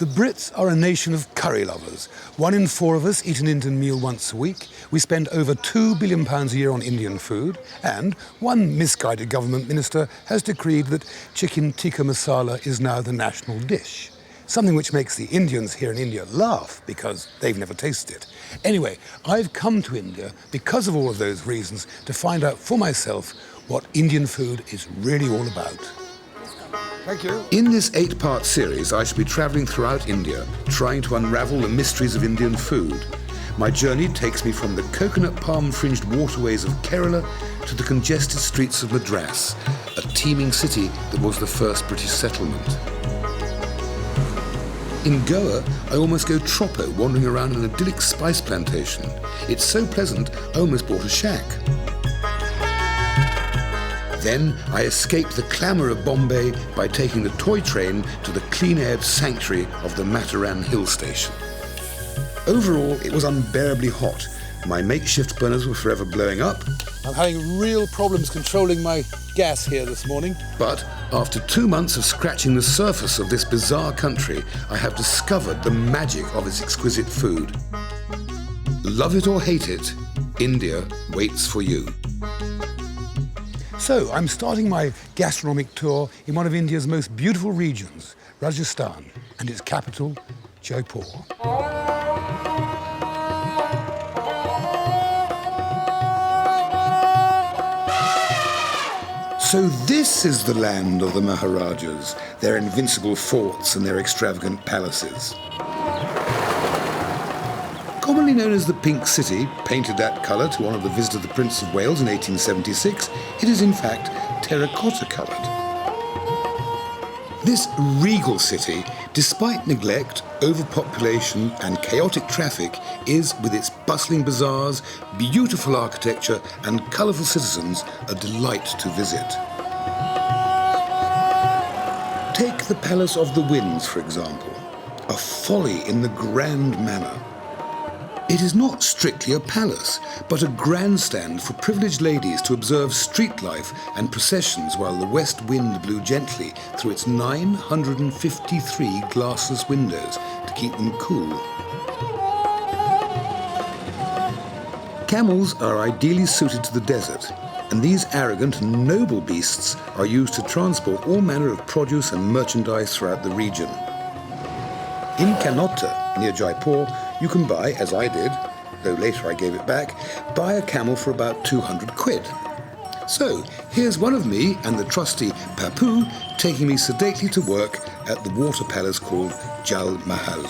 The Brits are a nation of curry lovers. 1 in 4 of us eat an Indian meal once a week. We spend over £2 billion a year on Indian food. And one misguided government minister has decreed that chicken tikka masala is now the national dish. Something which makes the Indians here in India laugh because they've never tasted it. Anyway, I've come to India because of all of those reasons to find out for myself what Indian food is really all about. Thank you. In this 8-part series, I shall be travelling throughout India, trying to unravel the mysteries of Indian food. My journey takes me from the coconut palm-fringed waterways of Kerala to the congested streets of Madras, a teeming city that was the first British settlement. In Goa, I almost go troppo wandering around an idyllic spice plantation. It's so pleasant, I almost bought a shack. Then I escaped the clamour of Bombay by taking the toy train to the clean-aired sanctuary of the Mataran Hill Station. Overall, it was unbearably hot. My makeshift burners were forever blowing up. I'm having real problems controlling my gas here this morning. But after 2 months of scratching the surface of this bizarre country, I have discovered the magic of its exquisite food. Love it or hate it, India waits for you. So I'm starting my gastronomic tour in one of India's most beautiful regions, Rajasthan, and its capital, Jaipur. So this is the land of the Maharajas, their invincible forts and their extravagant palaces. Commonly known as the Pink City, painted that colour to honour the visit of the Prince of Wales in 1876, it is in fact terracotta coloured. This regal city, despite neglect, overpopulation and chaotic traffic, is, with its bustling bazaars, beautiful architecture and colourful citizens, a delight to visit. Take the Palace of the Winds, for example, a folly in the grand manner. It is not strictly a palace, but a grandstand for privileged ladies to observe street life and processions while the west wind blew gently through its 953 glassless windows to keep them cool. Camels are ideally suited to the desert, and these arrogant and noble beasts are used to transport all manner of produce and merchandise throughout the region. In Kanota, near Jaipur, you can buy, as I did, though later I gave it back, buy a camel for about 200 quid. So, here's one of me and the trusty Papu taking me sedately to work at the water palace called Jal Mahal.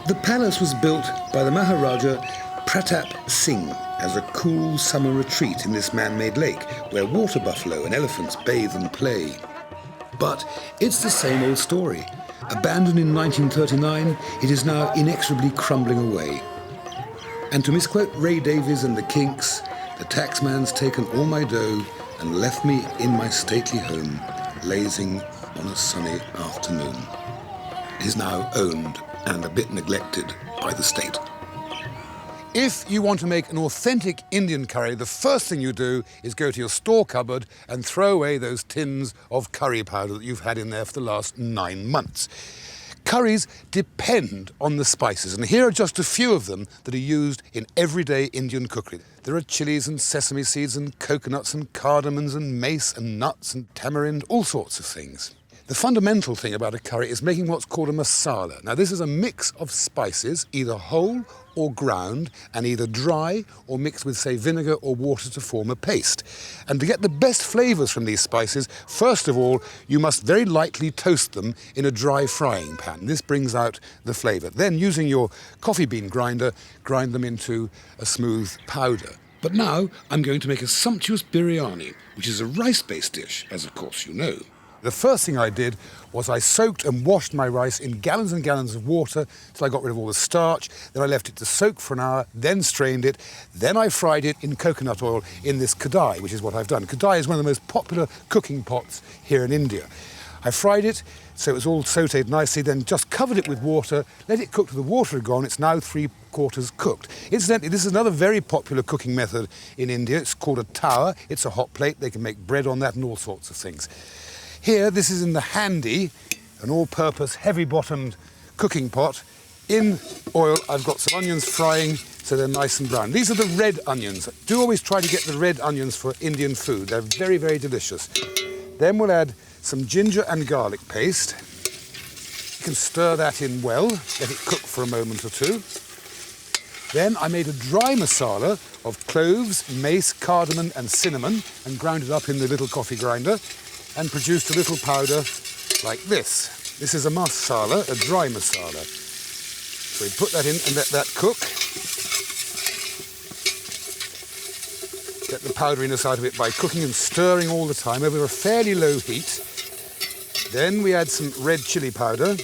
The palace was built by the Maharaja Pratap Singh as a cool summer retreat in this man-made lake where water buffalo and elephants bathe and play. But it's the same old story. Abandoned in 1939, it is now inexorably crumbling away. And to misquote Ray Davies and the Kinks, the taxman's taken all my dough and left me in my stately home, lazing on a sunny afternoon. It is now owned and a bit neglected by the state. If you want to make an authentic Indian curry, the first thing you do is go to your store cupboard and throw away those tins of curry powder that you've had in there for the last 9 months. Curries depend on the spices, and here are just a few of them that are used in everyday Indian cookery. There are chilies and sesame seeds and coconuts and cardamoms and mace and nuts and tamarind, all sorts of things. The fundamental thing about a curry is making what's called a masala. Now, this is a mix of spices, either whole or ground, and either dry or mixed with, say, vinegar or water to form a paste. And to get the best flavours from these spices, first of all, you must very lightly toast them in a dry frying pan. This brings out the flavour. Then, using your coffee bean grinder, grind them into a smooth powder. But now, I'm going to make a sumptuous biryani, which is a rice-based dish, as of course you know. The first thing I did was I soaked and washed my rice in gallons and gallons of water till I got rid of all the starch. Then I left it to soak for an hour, then strained it. Then I fried it in coconut oil in this kadai, which is what I've done. Kadai is one of the most popular cooking pots here in India. I fried it so it was all sautéed nicely, then just covered it with water, let it cook till the water had gone. It's now 3/4 cooked. Incidentally, this is another very popular cooking method in India. It's called a tawa. It's a hot plate. They can make bread on that and all sorts of things. Here, this is in the handy an all-purpose, heavy-bottomed cooking pot. In oil, I've got some onions frying so they're nice and brown. These are the red onions. Do always try to get the red onions for Indian food. They're very, very delicious. Then we'll add some ginger and garlic paste. You can stir that in well, let it cook for a moment or two. Then I made a dry masala of cloves, mace, cardamom and cinnamon and ground it up in the little coffee grinder and produced a little powder like this. This is a masala, a dry masala. So we put that in and let that cook. Get the powderiness out of it by cooking and stirring all the time over a fairly low heat. Then we add some red chili powder and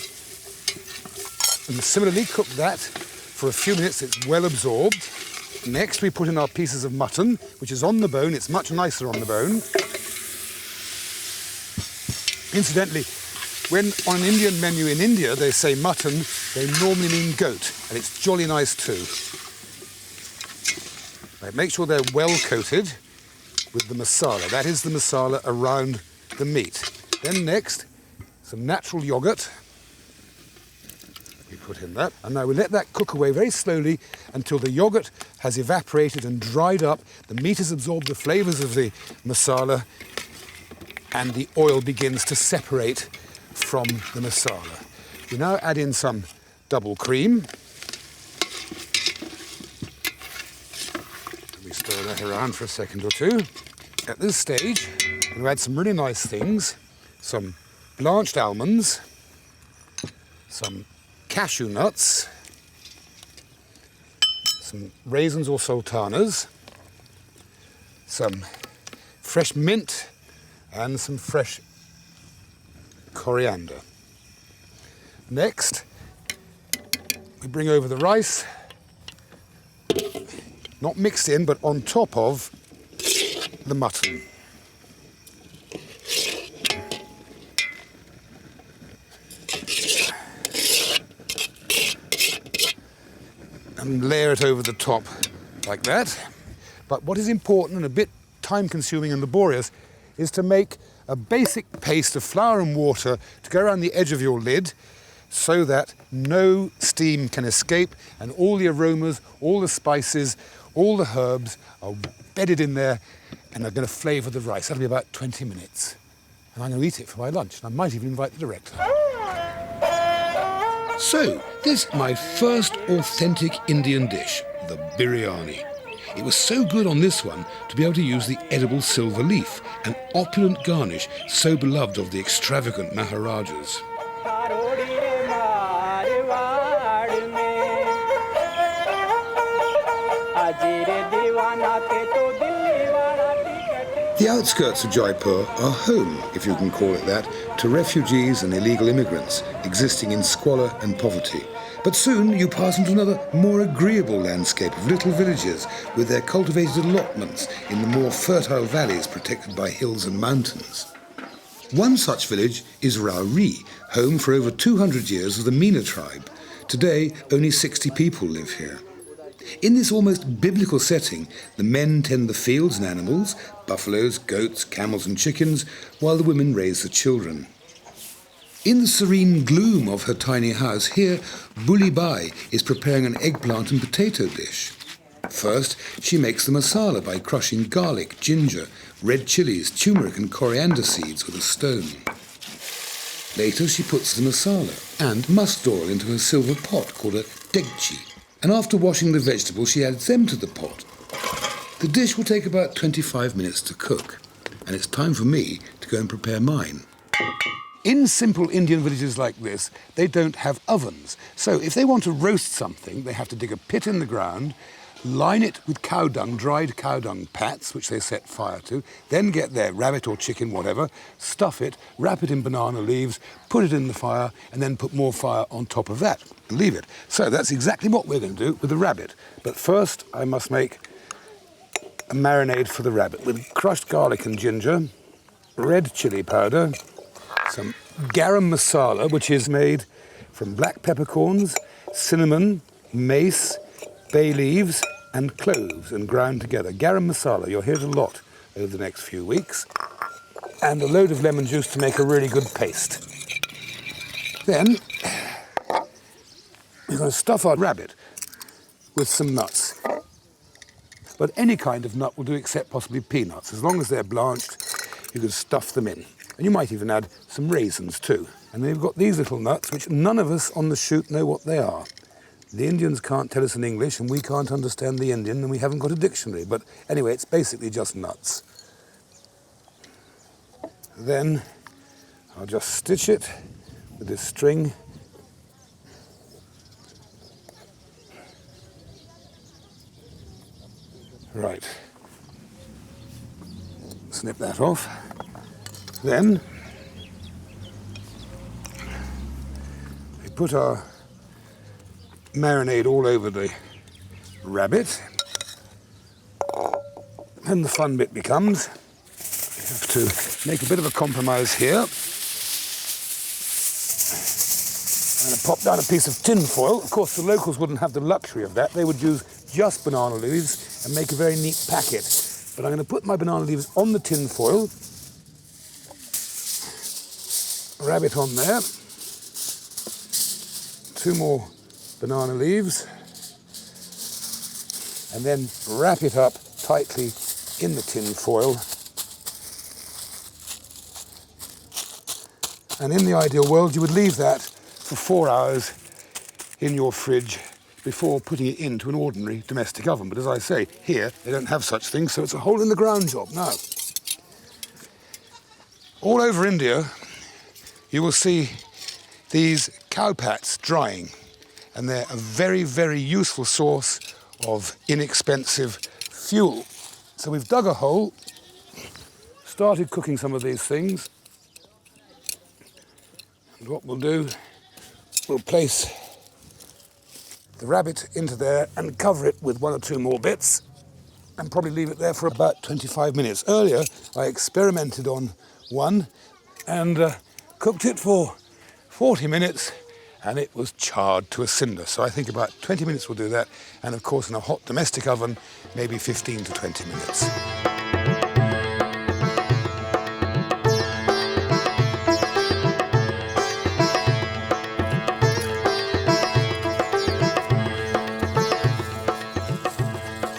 similarly cook that for a few minutes. It's well absorbed. Next we put in our pieces of mutton, which is on the bone. It's much nicer on the bone. Incidentally, when on an Indian menu in India they say mutton, they normally mean goat, and it's jolly nice too. Right, make sure they're well coated with the masala. That is the masala around the meat. Then next, some natural yogurt. We put in that, and now we let that cook away very slowly until the yogurt has evaporated and dried up. The meat has absorbed the flavours of the masala, and the oil begins to separate from the masala. We now add in some double cream. We stir that around for a second or two. At this stage, we'll add some really nice things. Some blanched almonds, some cashew nuts, some raisins or sultanas, some fresh mint, and some fresh coriander. Next, we bring over the rice, not mixed in, but on top of the mutton. And layer it over the top like that. But what is important and a bit time-consuming and laborious is to make a basic paste of flour and water to go around the edge of your lid so that no steam can escape and all the aromas, all the spices, all the herbs are bedded in there and are going to flavour the rice. That'll be about 20 minutes. And I'm going to eat it for my lunch, and I might even invite the director. So, this is my first authentic Indian dish, the biryani. It was so good on this one to be able to use the edible silver leaf, an opulent garnish so beloved of the extravagant Maharajas. The outskirts of Jaipur are home, if you can call it that, to refugees and illegal immigrants existing in squalor and poverty. But soon you pass into another, more agreeable landscape of little villages with their cultivated allotments in the more fertile valleys protected by hills and mountains. One such village is Rauri, home for over 200 years of the Meena tribe. Today, only 60 people live here. In this almost biblical setting, the men tend the fields and animals, buffaloes, goats, camels and chickens, while the women raise the children. In the serene gloom of her tiny house, here, Buli Bai is preparing an eggplant and potato dish. First, she makes the masala by crushing garlic, ginger, red chilies, turmeric and coriander seeds with a stone. Later, she puts the masala and mustard oil into her silver pot called a degchi. And after washing the vegetables, she adds them to the pot. The dish will take about 25 minutes to cook, and it's time for me to go and prepare mine. In simple Indian villages like this, they don't have ovens. So if they want to roast something, they have to dig a pit in the ground, line it with cow dung, dried cow dung pats, which they set fire to, then get their rabbit or chicken, whatever, stuff it, wrap it in banana leaves, put it in the fire, and then put more fire on top of that and leave it. So that's exactly what we're going to do with the rabbit. But first, I must make a marinade for the rabbit with crushed garlic and ginger, red chili powder, some garam masala, which is made from black peppercorns, cinnamon, mace, bay leaves, and cloves, and ground together. Garam masala, you'll hear it a lot over the next few weeks. And a load of lemon juice to make a really good paste. Then we're going to stuff our rabbit with some nuts. But any kind of nut will do except possibly peanuts. As long as they're blanched, you can stuff them in. And you might even add some raisins too. And then you've got these little nuts, which none of us on the shoot know what they are. The Indians can't tell us in English, and we can't understand the Indian, and we haven't got a dictionary. But anyway, it's basically just nuts. Then I'll just stitch it with this string. Right. Snip that off. Then we put our marinade all over the rabbit. And the fun bit becomes, we have to make a bit of a compromise here. I'm going to pop down a piece of tin foil. Of course, the locals wouldn't have the luxury of that. They would use just banana leaves and make a very neat packet. But I'm going to put my banana leaves on the tin foil, rabbit on there, 2 more banana leaves, and then wrap it up tightly in the tin foil. And in the ideal world, you would leave that for 4 hours in your fridge before putting it into an ordinary domestic oven. But as I say, here they don't have such things, so it's a hole in the ground job. Now, all over India, you will see these cowpats drying, and they're a very, very useful source of inexpensive fuel. So we've dug a hole, started cooking some of these things, and what we'll do, we'll place the rabbit into there and cover it with 1 or 2 more bits and probably leave it there for about 25 minutes. Earlier, I experimented on one and cooked it for 40 minutes and it was charred to a cinder. So I think about 20 minutes will do that. And of course, in a hot domestic oven, maybe 15 to 20 minutes.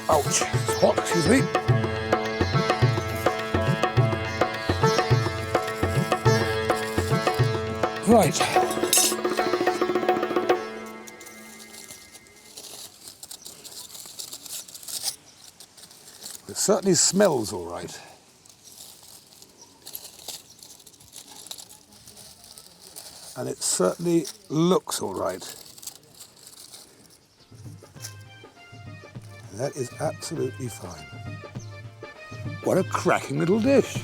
Ouch, it's hot, excuse me. Right. It certainly smells all right. And it certainly looks all right. That is absolutely fine. What a cracking little dish.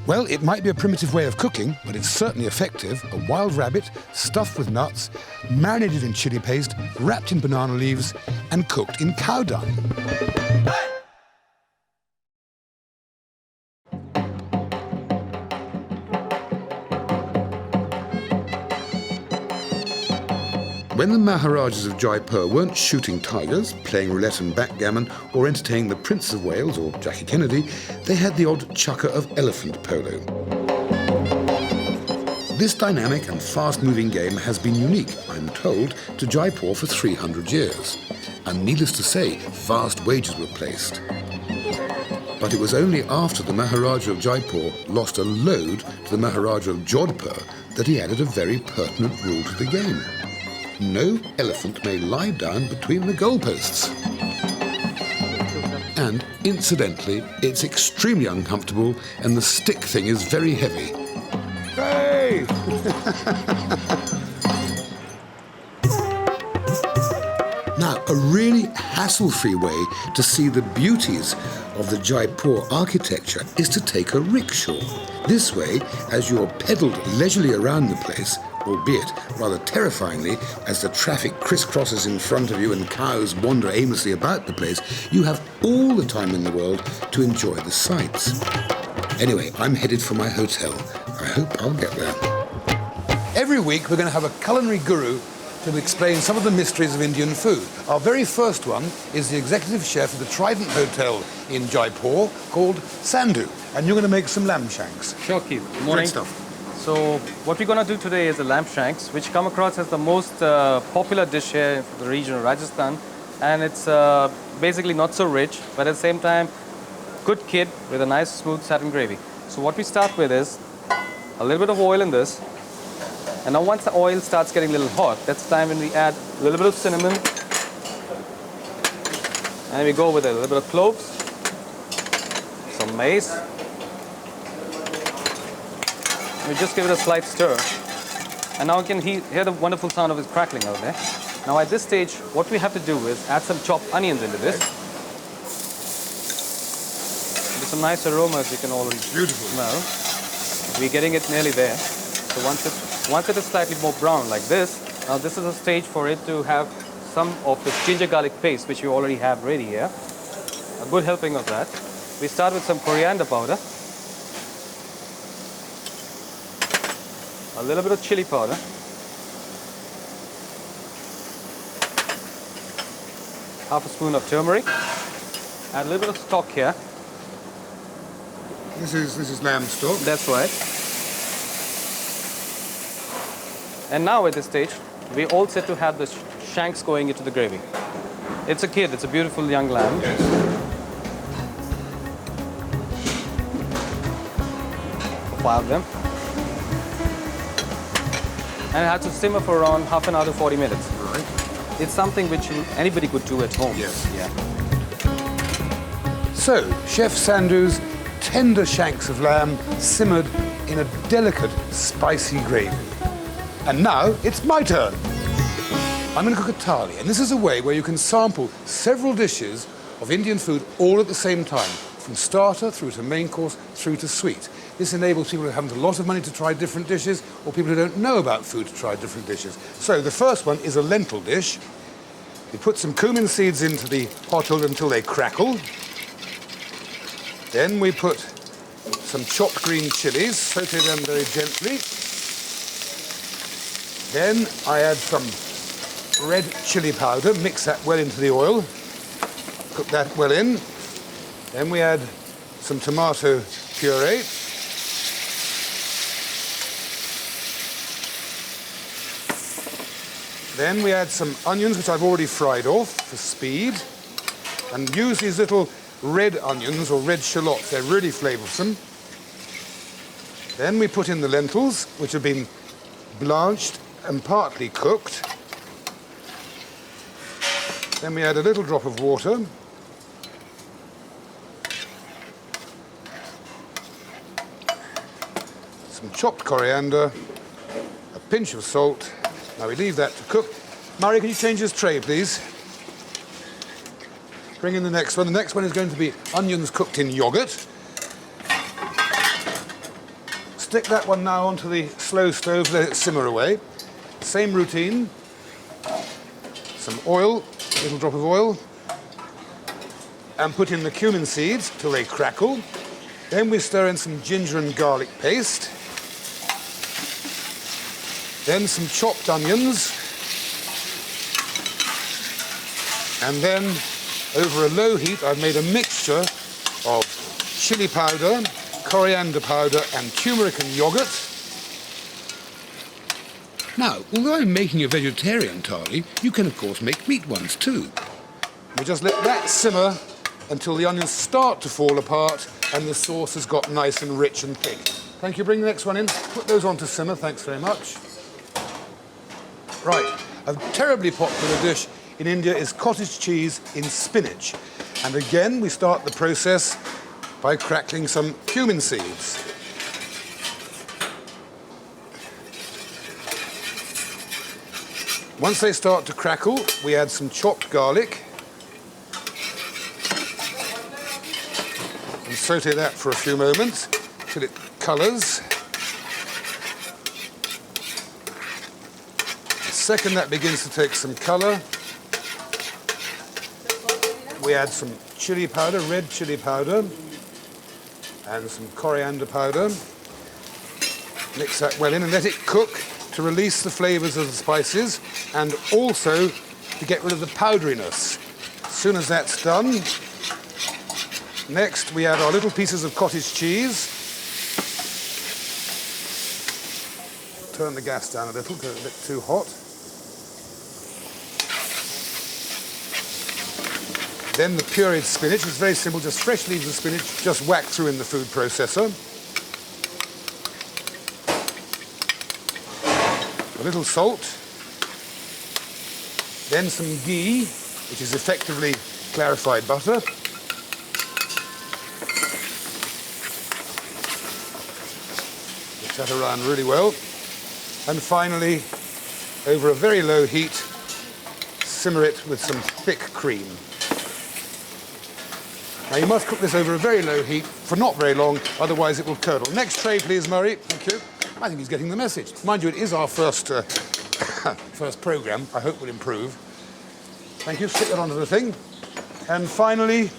Well, it might be a primitive way of cooking, but it's certainly effective. A wild rabbit stuffed with nuts, marinated in chili paste, wrapped in banana leaves, and cooked in cow dung. When the Maharajas of Jaipur weren't shooting tigers, playing roulette and backgammon, or entertaining the Prince of Wales or Jackie Kennedy, they had the odd chukker of elephant polo. This dynamic and fast-moving game has been unique, I'm told, to Jaipur for 300 years. And needless to say, vast wagers were placed. But it was only after the Maharaja of Jaipur lost a load to the Maharaja of Jodhpur that he added a very pertinent rule to the game. No elephant may lie down between the goalposts. And, incidentally, it's extremely uncomfortable and the stick thing is very heavy. Hey! Now, a really hassle-free way to see the beauties of the Jaipur architecture is to take a rickshaw. This way, as you're pedalled leisurely around the place, albeit rather terrifyingly, as the traffic crisscrosses in front of you and cows wander aimlessly about the place, you have all the time in the world to enjoy the sights. Anyway, I'm headed for my hotel. I hope I'll get there. Every week, we're going to have a culinary guru to explain some of the mysteries of Indian food. Our very first one is the executive chef of the Trident Hotel in Jaipur called Sandhu, and you're going to make some lamb shanks. Sure, Keith. Morning. Great stuff. So what we're going to do today is the lamb shanks, which come across as the most popular dish here in the region of Rajasthan. And it's basically not so rich, but at the same time, good kid with a nice smooth satin gravy. So what we start with is a little bit of oil in this. And now once the oil starts getting a little hot, that's the time when we add a little bit of cinnamon. And we go with a little bit of cloves, some mace. We just give it a slight stir. And now you can hear the wonderful sound of it crackling out there. Now at this stage, what we have to do is add some chopped onions into this. There's some nice aromas you can already smell. We're getting it nearly there. So once it is slightly more brown like this, now this is a stage for it to have some of the ginger garlic paste, which you already have ready here. A good helping of that. We start with some coriander powder. A little bit of chili powder. Half a spoon of turmeric. Add a little bit of stock here. This is lamb stock. That's right. And now at this stage, we're all set to have the shanks going into the gravy. It's a kid, it's a beautiful young lamb. Yes. 5 of them. And it has to simmer for around half an hour to 40 minutes. Right. It's something which anybody could do at home. Yes. Yeah. So, Chef Sandhu's tender shanks of lamb simmered in a delicate, spicy gravy. And now it's my turn. I'm going to cook a thali, and this is a way where you can sample several dishes of Indian food all at the same time, from starter through to main course through to sweet. This enables people who haven't a lot of money to try different dishes, or people who don't know about food to try different dishes. So the first one is a lentil dish. We put some cumin seeds into the pot until they crackle. Then we put some chopped green chilies, saute them very gently. Then I add some red chili powder, mix that well into the oil, cook that well in. Then we add some tomato puree. Then we add some onions, which I've already fried off for speed. And use these little red onions or red shallots, they're really flavoursome. Then we put in the lentils, which have been blanched and partly cooked. Then we add a little drop of water. Some chopped coriander, a pinch of salt. Now we leave that to cook. Murray, can you change this tray, please? Bring in the next one. The next one is going to be onions cooked in yogurt. Stick that one now onto the slow stove, let it simmer away. Same routine. Some oil, a little drop of oil. And put in the cumin seeds till they crackle. Then we stir in some ginger and garlic paste. Then some chopped onions. And then, over a low heat, I've made a mixture of chili powder, coriander powder, and turmeric and yogurt. Now, although I'm making a vegetarian thali, you can of course make meat ones too. We just let that simmer until the onions start to fall apart and the sauce has got nice and rich and thick. Thank you. Bring the next one in. Put those on to simmer. Thanks very much. Right. A terribly popular dish in India is cottage cheese in spinach. And again, we start the process by crackling some cumin seeds. Once they start to crackle, we add some chopped garlic and saute that for a few moments till it colours. The second that begins to take some colour, we add some chili powder, red chili powder, and some coriander powder. Mix that well in and let it cook to release the flavours of the spices and also to get rid of the powderiness. As soon as that's done, next we add our little pieces of cottage cheese. turn the gas down a little because it's a bit too hot. Then the pureed spinach. It's very simple, just fresh leaves of spinach, just whacked through in the food processor. A little salt. Then some ghee, which is effectively clarified butter. Mix that around really well. And finally, over a very low heat, simmer it with some thick cream. Now you must cook this over a very low heat for not very long, otherwise it will curdle. Next tray, please, Murray. Thank you. I think he's getting the message. Mind you, it is our first programme. I hope we'll improve. Thank you. Stick that onto the thing. And finally,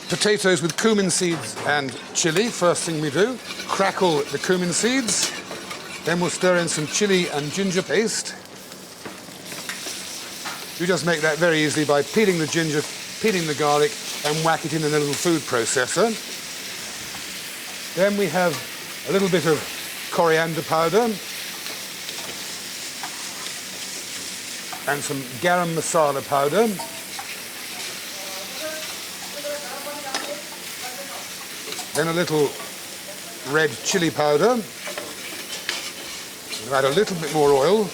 potatoes with cumin seeds and chilli. First thing we do, crackle the cumin seeds. Then we'll stir in some chilli and ginger paste. You just make that very easily by peeling the ginger, peeling the garlic, and whack it in a little food processor. Then we have a little bit of coriander powder and some garam masala powder. Then a little red chili powder. We'll add a little bit more oil.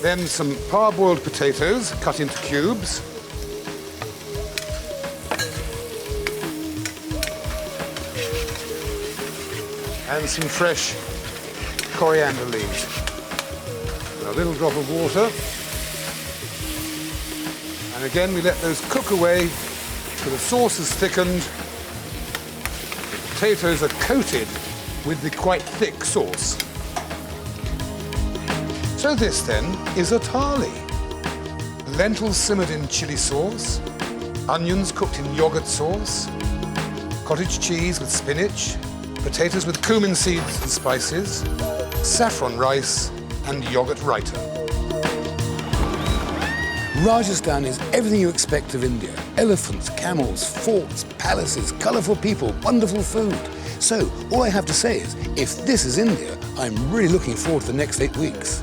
Then some parboiled potatoes cut into cubes. And some fresh coriander leaves. And a little drop of water. And again, we let those cook away till the sauce is thickened. The potatoes are coated with the quite thick sauce. So this, then, is a thali. Lentils simmered in chili sauce, onions cooked in yogurt sauce, cottage cheese with spinach, potatoes with cumin seeds and spices, saffron rice, and yogurt raita. Rajasthan is everything you expect of India. Elephants, camels, forts, palaces, colourful people, wonderful food. So all I have to say is, if this is India, I'm really looking forward to the next 8 weeks.